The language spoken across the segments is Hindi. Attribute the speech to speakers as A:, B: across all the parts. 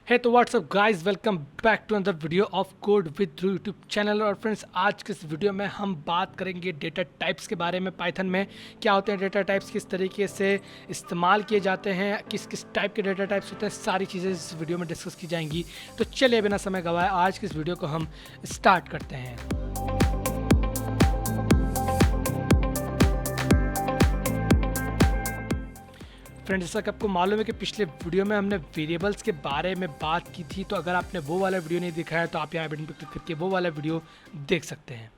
A: है तो what's up guys, welcome back to another video of code with YouTube channel. और फ्रेंड्स, आज के इस वीडियो में हम बात करेंगे डेटा टाइप्स के बारे में। पाइथन में क्या होते हैं डेटा टाइप्स, किस तरीके से इस्तेमाल किए जाते हैं, किस किस टाइप के डेटा टाइप्स होते हैं, सारी चीज़ें इस वीडियो में डिस्कस की जाएंगी। तो चलिए बिना समय गवाए आज की इस वीडियो को हम स्टार्ट करते हैं। फ्रेंड्स, जैसा कि आपको मालूम है कि पिछले वीडियो में हमने वेरिएबल्स के बारे में बात की थी, तो अगर आपने वो वाला वीडियो नहीं देखा है तो आप यहाँ बटन पर क्लिक करके वो वाला वीडियो देख सकते हैं।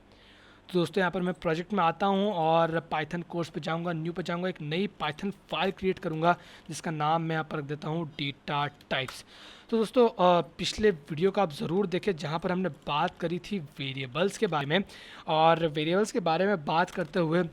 A: तो दोस्तों, यहाँ पर मैं प्रोजेक्ट में आता हूँ और पाइथन कोर्स पे जाऊँगा, न्यू पे जाऊँगा, एक नई पाइथन फाइल क्रिएट करूँगा जिसका नाम मैं यहाँ पर रख देता हूँ डेटा टाइप्स। तो दोस्तों, पिछले वीडियो को आप ज़रूर देखें जहाँ पर हमने बात करी थी वेरिएबल्स के बारे में। और वेरिएबल्स के बारे में बात करते हुए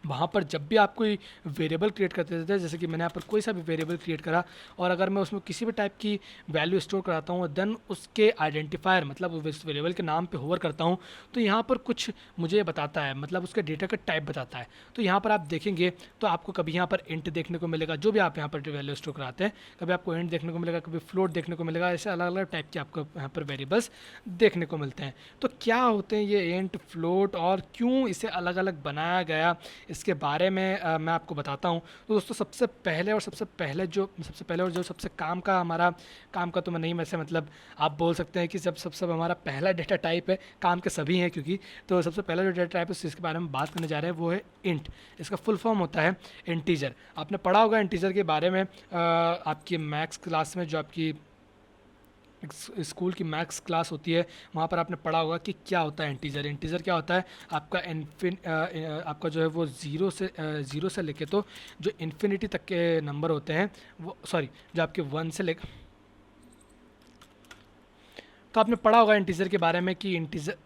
A: वहाँ पर जब भी आप कोई वेरिएबल क्रिएट करते थे, जैसे कि मैंने यहाँ पर कोई सा भी वेरिएबल क्रिएट करा और अगर मैं उसमें किसी भी टाइप की वैल्यू स्टोर कराता हूँ, देन उसके आइडेंटिफायर मतलब उस वेरिएबल के नाम पे होवर करता हूँ, तो यहाँ पर कुछ मुझे बताता है, मतलब उसके डेटा का टाइप बताता है। तो यहाँ पर आप देखेंगे तो आपको कभी यहाँ पर इंट देखने को मिलेगा, जो भी आप यहाँ पर वैल्यू स्टोर कराते हैं, कभी आपको इंट देखने को मिलेगा, कभी फ्लोट देखने को मिलेगा। ऐसे अलग अलग टाइप के आपको यहाँ पर वेरिएबल्स देखने को मिलते हैं। तो क्या होते हैं ये इंट, फ्लोट और क्यों इसे अलग अलग बनाया गया, इसके बारे में मैं आपको बताता हूँ। तो दोस्तों, सबसे पहले और जो सबसे काम का तो मैं नहीं, वैसे मतलब आप बोल सकते हैं कि सबसे हमारा पहला डेटा टाइप है, काम के सभी हैं क्योंकि। तो सबसे पहला जो डेटा टाइप है जिसके बारे में बात करने जा रहे हैं वो है इंट। इसका फुल फॉर्म होता है इंटीजर। आपने पढ़ा होगा इंटीजर के बारे में आपकी मैथ्स क्लास में, जो आपकी स्कूल की मैथ्स क्लास होती है, वहाँ पर आपने पढ़ा होगा कि क्या होता है इंटीजर। इंटीजर क्या होता है, आपका आपका जो है वो ज़ीरो से लेके तो जो इन्फिनिटी तक के नंबर होते हैं वो, सॉरी, जो आपके वन से लेकर, तो आपने पढ़ा होगा इंटीजर के बारे में कि इंटीजर।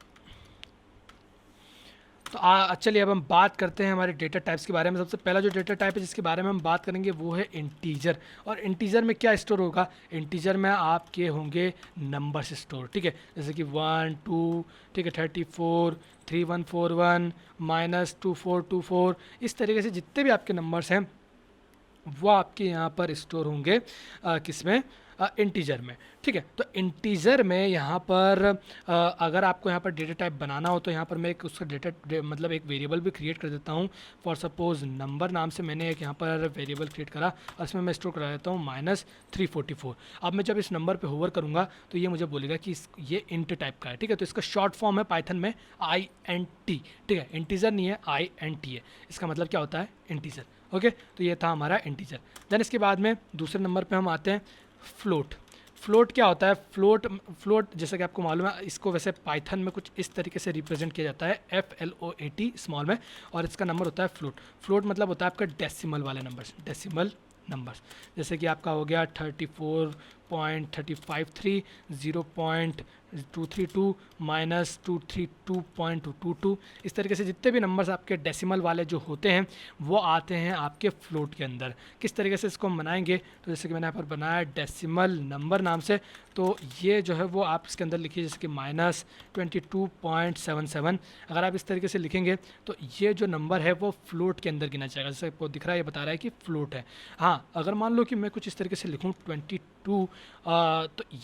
A: तो चलिए अब हम बात करते हैं हमारे डेटा टाइप्स के बारे में। सबसे पहला जो डेटा टाइप है जिसके बारे में हम बात करेंगे वो है इंटीजर। और इंटीजर में क्या स्टोर होगा, इंटीजर में आपके होंगे नंबर्स स्टोर, ठीक है, जैसे कि 1 2, ठीक है, 34, 3141, -2424, इस तरीके से जितने भी आपके नंबर्स हैं वो आपके यहाँ पर स्टोर होंगे किसमें, इंटीजर में, ठीक है। तो इंटीजर में यहाँ पर अगर आपको यहाँ पर डेटा टाइप बनाना हो तो यहाँ पर मैं एक उसका मतलब एक वेरिएबल भी क्रिएट कर देता हूँ। फॉर सपोज नंबर नाम से मैंने एक यहाँ पर वेरिएबल क्रिएट करा और इसमें मैं स्टोर करा देता हूँ -344। अब मैं जब इस नंबर पे होवर करूँगा तो ये मुझे बोलेगा कि ये इंट टाइप का है, ठीक है। तो इसका शॉर्ट फॉर्म है पाइथन में INT, ठीक है। इंटीजर नहीं है, INT है। इसका मतलब क्या होता है, इंटीजर। ओके, तो ये था हमारा इंटीजर। देन इसके बाद में दूसरे नंबर पे हम आते हैं फ्लोट। फ्लोट क्या होता है, फ्लोट जैसा कि आपको मालूम है, इसको वैसे पाइथन में कुछ इस तरीके से रिप्रेजेंट किया जाता है, FLOAT स्मॉल में, और इसका नंबर होता है फ्लोट। फ्लोट मतलब होता है आपका डेसिमल वाले नंबर्स, डेसिमल नंबर्स, जैसे कि आपका हो गया 34.353, 0.232, -232.222। इस तरीके से जितने भी नंबर्स आपके डेसिमल वाले जो होते हैं वो आते हैं आपके फ्लोट के अंदर। किस तरीके से इसको हम बनाएंगे, तो जैसे कि मैंने यहाँ पर बनाया डेसिमल नंबर नाम से, तो ये जो है वो आप इसके अंदर लिखिए जैसे कि -22.77। अगर आप इस तरीके से लिखेंगे तो ये जो नंबर है वो फ्लोट के अंदर गिना जाएगा। जैसे आपको दिख रहा है, ये बता रहा है कि फ्लोट है। हाँ, अगर मान लो कि मैं कुछ इस तरीके से लिखूँ 22, तो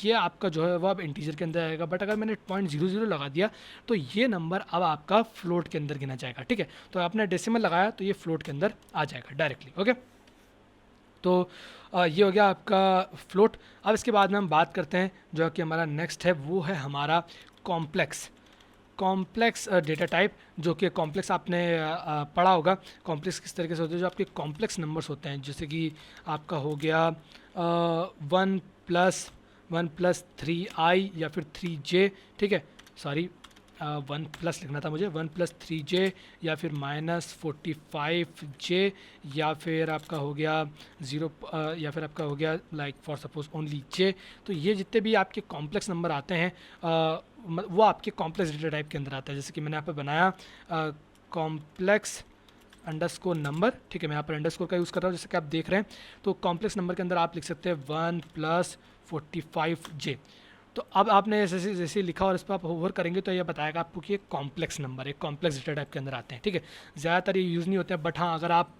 A: ये आपका जो है वो अब इंटीजर के अंदर आएगा। बट अगर मैंने 0.00 लगा दिया तो ये नंबर अब आपका फ्लोट के अंदर गिना जाएगा, ठीक है। तो आपने डेसिमल लगाया तो ये फ्लोट के अंदर आ जाएगा डायरेक्टली। ओके, तो ये हो गया आपका फ्लोट। अब इसके बाद में हम बात करते हैं जो कि हमारा नेक्स्ट है, वो है हमारा कॉम्प्लेक्स डेटा टाइप। जो कि कॉम्प्लेक्स आपने पढ़ा होगा, कॉम्प्लेक्स किस तरीके से होते हैं, जो आपके कॉम्प्लेक्स नंबर्स होते हैं, जैसे कि आपका हो गया 1+1+3i या फिर 3j, ठीक है, सॉरी 1+ लिखना था मुझे, 1+3j या फिर -45j या फिर आपका हो गया 0 या फिर आपका हो गया like for suppose only j। तो ये जितने भी आपके कॉम्प्लेक्स नंबर आते हैं वो आपके कॉम्प्लेक्स डेटा टाइप के अंदर आता है। जैसे कि मैंने यहाँ पर बनाया कॉम्प्लेक्स अंडरस्कोर नंबर, ठीक है, मैं यहाँ पर अंडरस्कोर का यूज़ कर रहा हूँ जैसे कि आप देख रहे हैं। तो कॉम्प्लेक्स नंबर के अंदर आप लिख सकते हैं 1+45j। तो अब आपने जैसे जैसे लिखा और इस पर आप ओवर करेंगे तो ये बताएगा आपको कि एक कॉम्प्लेक्स नंबर, एक कॉम्प्लेक्स डेटा टाइप के अंदर आते हैं, ठीक है। ज़्यादातर ये यूज़ नहीं होते हैं, बट हाँ, अगर आप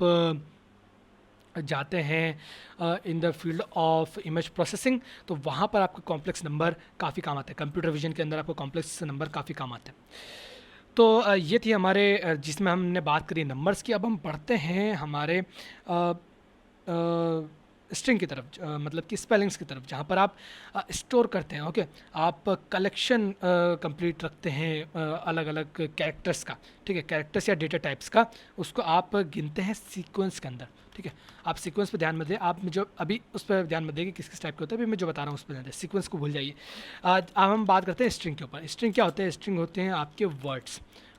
A: जाते हैं in the field of image processing, तो वहाँ पर आपको कॉम्प्लेक्स नंबर काफ़ी काम आते हैं। कंप्यूटर विजन के अंदर आपको कॉम्प्लेक्स नंबर काफ़ी काम आते हैं। तो ये थी हमारे जिसमें हमने बात करी नंबर्स की। अब हम बढ़ते हैं हमारे स्ट्रिंग की तरफ, मतलब कि स्पेलिंग्स की तरफ, जहाँ पर आप स्टोर करते हैं। ओके, आप कलेक्शन कंप्लीट रखते हैं अलग अलग कैरेक्टर्स का, ठीक है, कैरेक्टर्स या डेटा टाइप्स का, उसको आप गिनते हैं सीक्वेंस के अंदर। ठीक है, आप सीक्वेंस पे ध्यान मत दें, आप जो अभी उस पर ध्यान मत दें कि किस किस टाइप के होते हैं, अभी मैं जो बता रहा हूँ उस पर ध्यान दें, सीक्वेंस को भूल जाइए। आज अब हम बात करते हैं स्ट्रिंग के ऊपर। स्ट्रिंग क्या होते हैं? स्ट्रिंग होते हैं आपके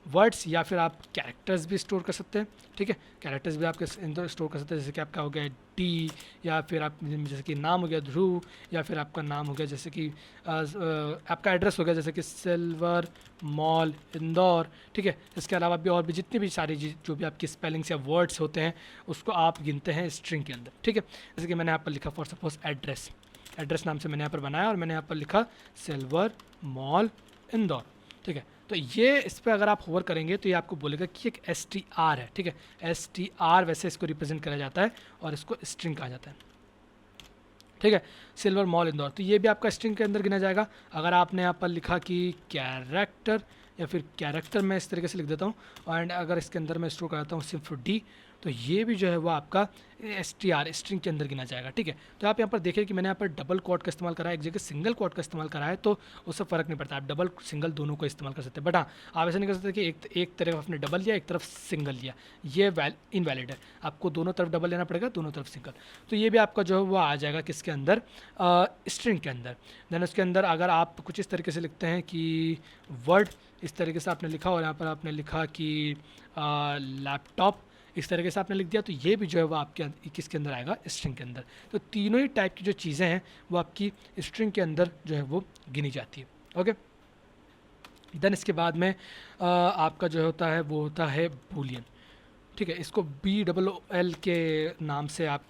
A: वर्ड्स या फिर आप कैरेक्टर्स भी स्टोर कर सकते हैं। ठीक है, कैरेक्टर्स भी आपके अंदर स्टोर कर सकते हैं, जैसे कि आपका हो गया टी, या फिर आप जैसे कि नाम हो गया ध्रुव, या फिर आपका नाम हो गया जैसे कि आपका एड्रेस हो गया जैसे कि सिल्वर मॉल इंदौर। ठीक है, इसके अलावा भी और भी जितनी भी सारी जो भी आपकी स्पेलिंग्स या वर्ड्स होते हैं उसको आप गिनते हैं स्ट्रिंग के अंदर। ठीक है, जैसे कि मैंने यहाँ पर लिखा फॉर सपोज एड्रेस नाम से मैंने यहाँ पर बनाया और मैंने यहाँ पर लिखा सिल्वर मॉल इंदौर। ठीक है, तो ये इस पर अगर आप होवर करेंगे तो ये आपको बोलेगा कि एक STR है। ठीक है, STR वैसे इसको रिप्रेजेंट करा जाता है और इसको स्ट्रिंग कहा जाता है। ठीक है, सिल्वर मॉल इंदौर, तो ये भी आपका स्ट्रिंग के अंदर गिना जाएगा। अगर आपने यहाँ पर लिखा कि कैरेक्टर या फिर कैरेक्टर, मैं इस तरीके से लिख देता हूँ एंड अगर इसके अंदर मैं स्टोर कराता हूँ सिर्फ D, तो ये भी जो है वो आपका STR स्ट्रिंग के अंदर गिना जाएगा। ठीक है, तो आप यहाँ पर देखिए कि मैंने यहाँ पर डबल कोट का इस्तेमाल करा है, एक जगह सिंगल कोट का इस्तेमाल करा है, तो उससे फ़र्क नहीं पड़ता, आप डबल सिंगल दोनों को इस्तेमाल कर सकते हैं। बट हाँ, आप ऐसा नहीं कर सकते कि एक तरफ आपने डबल लिया एक तरफ सिंगल लिया, ये इनवैलिड है। आपको दोनों तरफ डबल लेना पड़ेगा, दोनों तरफ सिंगल। तो ये भी आपका जो है वो आ जाएगा किसके अंदर? स्ट्रिंग के अंदर। देन उसके अंदर अगर आप कुछ इस तरीके से लिखते हैं कि वर्ड, इस तरीके से आपने लिखा और यहाँ पर आपने लिखा कि लैपटॉप, इस तरीके से आपने लिख दिया, तो ये भी जो है वो आपके किसके अंदर आएगा? स्ट्रिंग के अंदर। तो तीनों ही टाइप की जो चीज़ें हैं वो आपकी स्ट्रिंग के अंदर जो है वो गिनी जाती है। ओके, देन इसके बाद में आपका जो होता है वो होता है बूलियन। ठीक है, इसको BOOL के नाम से आप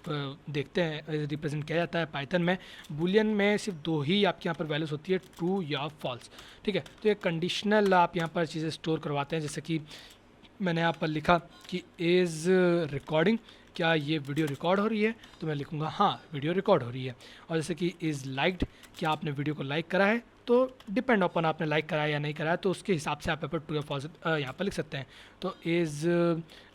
A: देखते हैं रिप्रेजेंट किया जाता है पाइथन में। बूलियन में सिर्फ दो ही आपके यहाँ पर वैल्यूज़ होती है, ट्रू या फॉल्स। ठीक है, तो ये कंडीशनल आप यहाँ पर चीज़ें स्टोर करवाते हैं, जैसे कि मैंने यहाँ पर लिखा कि इज़ रिकॉर्डिंग, क्या ये वीडियो रिकॉर्ड हो रही है? तो मैं लिखूँगा हाँ वीडियो रिकॉर्ड हो रही है। और जैसे कि इज़ लाइक्ड, क्या आपने वीडियो को लाइक करा है? तो डिपेंड अपन आपने लाइक करा है या नहीं करा है, तो उसके हिसाब से आप यहाँ पर ट्रू या फॉल्स यहाँ पर लिख सकते हैं। तो इज़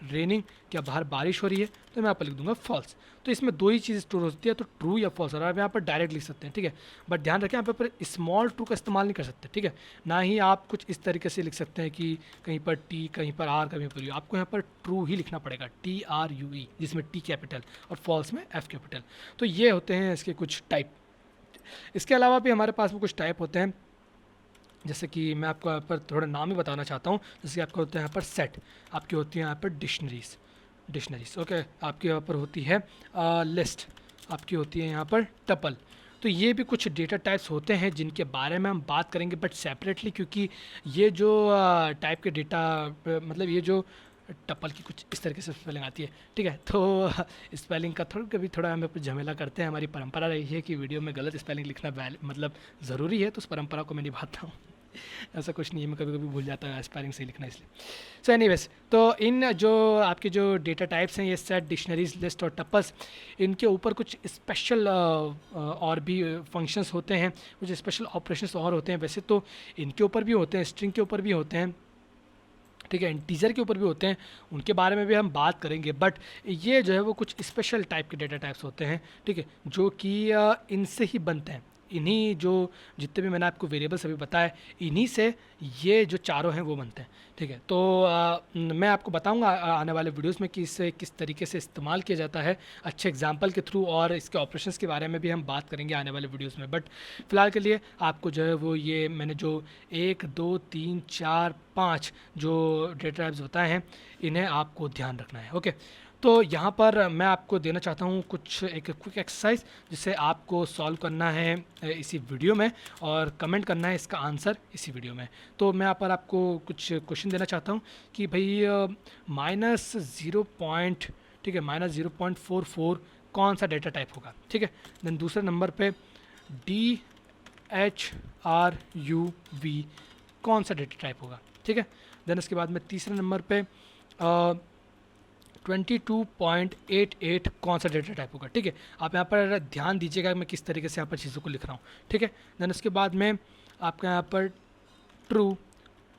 A: रेनिंग, क्या बाहर बारिश हो रही है? तो मैं यहाँ पर लिख दूंगा फॉल्स। तो इसमें दो ही चीज़ स्टोर होती है, तो ट्रू या फॉल्स, और आप यहाँ पर डायरेक्ट लिख सकते हैं। ठीक है, बट ध्यान रखें यहाँ पर स्मॉल ट्रू का इस्तेमाल नहीं कर सकते। ठीक है, ना ही आप कुछ इस तरीके से लिख सकते हैं कि कहीं पर T, कहीं पर R, कहीं पर U। आपको यहाँ पर ट्रू ही लिखना पड़ेगा, TRUE, जिसमें T कैपिटल और फॉल्स में F कैपिटल। तो ये होते हैं इसके कुछ टाइप। इसके अलावा भी हमारे पास में कुछ टाइप होते हैं, जैसे कि मैं आपको यहाँ पर थोड़ा नाम ही बताना चाहता हूँ। जैसे कि आपका होता है यहाँ पर सेट, आपकी होती है यहाँ पर डिक्शनरीज। ओके, आपके यहाँ पर होती है लिस्ट, आपकी होती है यहाँ पर टपल। तो ये भी कुछ डेटा टाइप्स होते हैं जिनके बारे में हम बात करेंगे बट सेपरेटली, क्योंकि ये जो टाइप के डेटा मतलब ये जो टपल की कुछ इस तरीके से स्पेलिंग आती है। ठीक है, तो स्पेलिंग का कभी थोड़ा हम पर झमेला करते हैं। हमारी परंपरा रही है कि वीडियो में गलत स्पेलिंग लिखना मतलब ज़रूरी है, तो उस परंपरा को मैं निभाता हूँ। ऐसा कुछ नहीं है, मैं कभी कभी भूल जाता हूँ स्पेलिंग सही लिखना, इसलिए। सो एनीवेज, तो इन जो आपके जो डेटा टाइप्स हैं, ये सेट, डिक्शनरीज, लिस्ट और टपल्स, इनके ऊपर कुछ स्पेशल और भी फंक्शंस होते हैं, कुछ स्पेशल ऑपरेशंस और होते हैं। वैसे तो इनके ऊपर भी होते हैं, स्ट्रिंग के ऊपर भी होते हैं, ठीक है, इंटीजर के ऊपर भी होते हैं, उनके बारे में भी हम बात करेंगे। बट ये जो है वो कुछ स्पेशल टाइप के डेटा टाइप्स होते हैं, ठीक है, जो कि इनसे ही बनते हैं। इन्हीं जो जितने भी मैंने आपको वेरिएबल्स अभी बताए, इन्हीं से ये जो चारों हैं वो बनते हैं। ठीक है, तो मैं आपको बताऊंगा आने वाले वीडियोस में कि इसे किस तरीके से इस्तेमाल किया जाता है अच्छे एग्जांपल के थ्रू, और इसके ऑपरेशंस के बारे में भी हम बात करेंगे आने वाले वीडियोस में। बट फिलहाल के लिए आपको जो है वो ये मैंने जो 1 2 3 4 5 जो डेटा टाइप्स बताए हैं, इन्हें आपको ध्यान रखना है। ओके, तो यहाँ पर मैं आपको देना चाहता हूँ कुछ एक क्विक एक्सरसाइज, जिसे आपको सॉल्व करना है इसी वीडियो में और कमेंट करना है इसका आंसर इसी वीडियो में। तो मैं यहाँ पर आपको कुछ क्वेश्चन देना चाहता हूँ कि भाई -0 ठीक है, -0.44 कौन सा डेटा टाइप होगा? ठीक है, देन दूसरे नंबर पे DHRUV कौन सा डेटा टाइप होगा? ठीक है, देन उसके बाद में तीसरे नंबर पे 22.88 कौन सा डेटा टाइप होगा, ठीक है। आप यहाँ पर ध्यान दीजिएगा मैं किस तरीके से यहाँ पर चीज़ों को लिख रहा हूँ, ठीक है। देन उसके बाद में आपका यहाँ पर ट्रू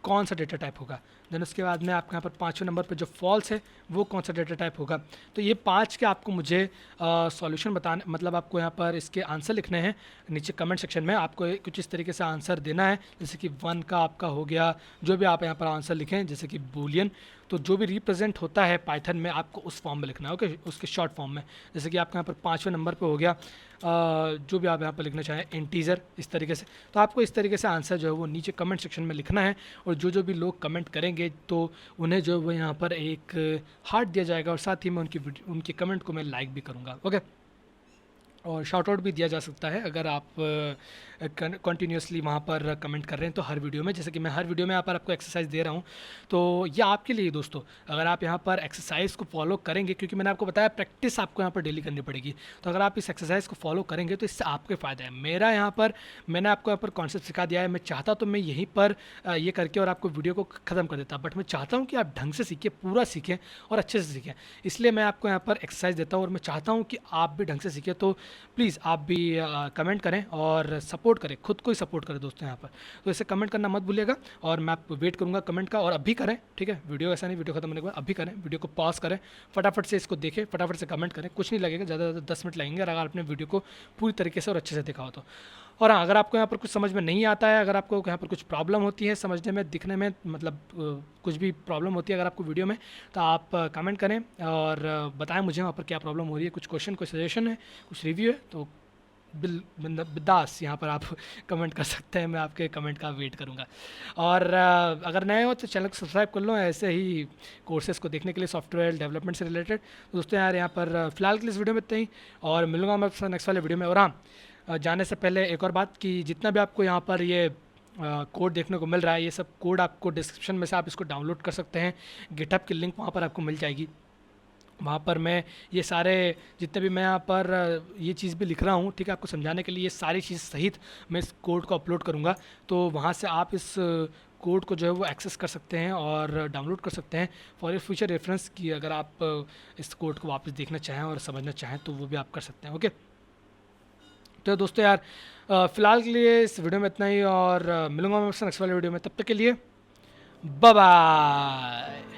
A: कौन सा डेटा टाइप होगा, देन उसके बाद में आपके यहाँ पर पाँचवें नंबर पर जो फॉल्स है वो कौन सा डेटा टाइप होगा। तो ये 5 के आपको मुझे सॉल्यूशन बताने, मतलब आपको यहाँ पर इसके आंसर लिखने हैं नीचे कमेंट सेक्शन में। आपको कुछ इस तरीके से आंसर देना है, जैसे कि 1 का आपका हो गया, जो भी आप यहाँ पर आंसर लिखें, जैसे कि बूलियन, तो जो भी रिप्रेजेंट होता है पाइथन में आपको उस फॉर्म में लिखना है, ओके, उसके शॉर्ट फॉर्म में। जैसे कि आपके यहाँ पर 5वें नंबर पे हो गया जो भी आप यहाँ पर लिखना चाहें इंटीजर, इस तरीके से। तो आपको इस तरीके से आंसर जो है वो नीचे कमेंट सेक्शन में लिखना है, और जो भी लोग कमेंट करेंगे तो उन्हें जो है वो यहाँ पर एक हार्ट दिया जाएगा, और साथ ही मैं उनके कमेंट को मैं लाइक भी करूँगा, ओके। और शाउट आउट भी दिया जा सकता है अगर आप कंटिन्यूसली वहाँ पर कमेंट कर रहे हैं तो हर वीडियो में, जैसे कि मैं हर वीडियो में यहाँ पर आपको एक्सरसाइज दे रहा हूँ। तो ये आपके लिए दोस्तों, अगर आप यहाँ पर एक्सरसाइज को फॉलो करेंगे, क्योंकि मैंने आपको बताया प्रैक्टिस आपको यहाँ पर डेली करनी पड़ेगी, तो अगर आप इस एक्सरसाइज को फॉलो करेंगे तो इससे आपके फ़ायदा है। मेरा यहाँ पर मैंने आपको यहाँ पर कॉन्सेप्ट सिखा दिया है। मैं चाहता तो मैं यहीं पर ये करके और आपको वीडियो को ख़त्म कर देता, बट मैं चाहता हूँ कि आप ढंग से सीखें, पूरा सीखें और अच्छे से सीखें, इसलिए मैं आपको यहाँ पर एक्सरसाइज देता हूँ और मैं चाहता हूँ कि आप भी ढंग से सीखें। तो प्लीज़ आप भी कमेंट करें और सपोर्ट करें, खुद को ही सपोर्ट करें दोस्तों यहाँ पर। तो इसे कमेंट करना मत भूलिएगा, और मैं आपको वेट करूँगा कमेंट का, और अभी करें, ठीक है। वीडियो ऐसा नहीं, वीडियो खत्म होने के बाद अभी करें, वीडियो को पॉज करें, फटाफट से इसको देखें, फटाफट से कमेंट करें, कुछ नहीं लगेगा, ज़्यादा से ज़्यादा 10 मिनट लगेंगे अगर आपने वीडियो को पूरी तरीके से और अच्छे से देखा हो तो। और हाँ, अगर आपको यहाँ पर कुछ समझ में नहीं आता है, अगर आपको यहाँ पर कुछ प्रॉब्लम होती है समझने में, दिखने में, मतलब कुछ भी प्रॉब्लम होती है अगर आपको वीडियो में, तो आप कमेंट करें और बताएं मुझे वहाँ पर क्या प्रॉब्लम हो रही है। कुछ क्वेश्चन, कोई सजेशन है, कुछ रिव्यू है, तो बिंदास यहाँ पर आप कमेंट कर सकते हैं, मैं आपके कमेंट का वेट करूँगा। और अगर नए हो तो चैनल को सब्सक्राइब कर लो ऐसे ही कोर्सेज़ को देखने के लिए, सॉफ्टवेयर डेवलपमेंट से रिलेटेड। तो दोस्तों यार यहाँ पर फ़िलहाल के लिए इस वीडियो में इतना ही, और मिलूंगा मैं आपसे नेक्स्ट वाले वीडियो में। और हाँ, जाने से पहले एक और बात, कि जितना भी आपको यहाँ पर ये कोड देखने को मिल रहा है, ये सब कोड आपको डिस्क्रिप्शन में से आप इसको डाउनलोड कर सकते हैं। गिटहब की लिंक वहाँ पर आपको मिल जाएगी। वहाँ पर मैं ये सारे जितने भी मैं यहाँ पर ये चीज़ भी लिख रहा हूँ, ठीक है, आपको समझाने के लिए, ये सारी चीज़ सहित मैं इस कोड को अपलोड करूँगा। तो वहाँ से आप इस कोड को जो है वो एक्सेस कर सकते हैं और डाउनलोड कर सकते हैं फॉर योर फ्यूचर रेफरेंस, की अगर आप इस कोड को वापस देखना चाहें और समझना चाहें तो वो भी आप कर सकते हैं, ओके। तो दोस्तों यार फ़िलहाल के लिए इस वीडियो में इतना ही, और मिलूंगा मैं आपसे नेक्स्ट वाले वीडियो में। तब तक के लिए बाय बाय।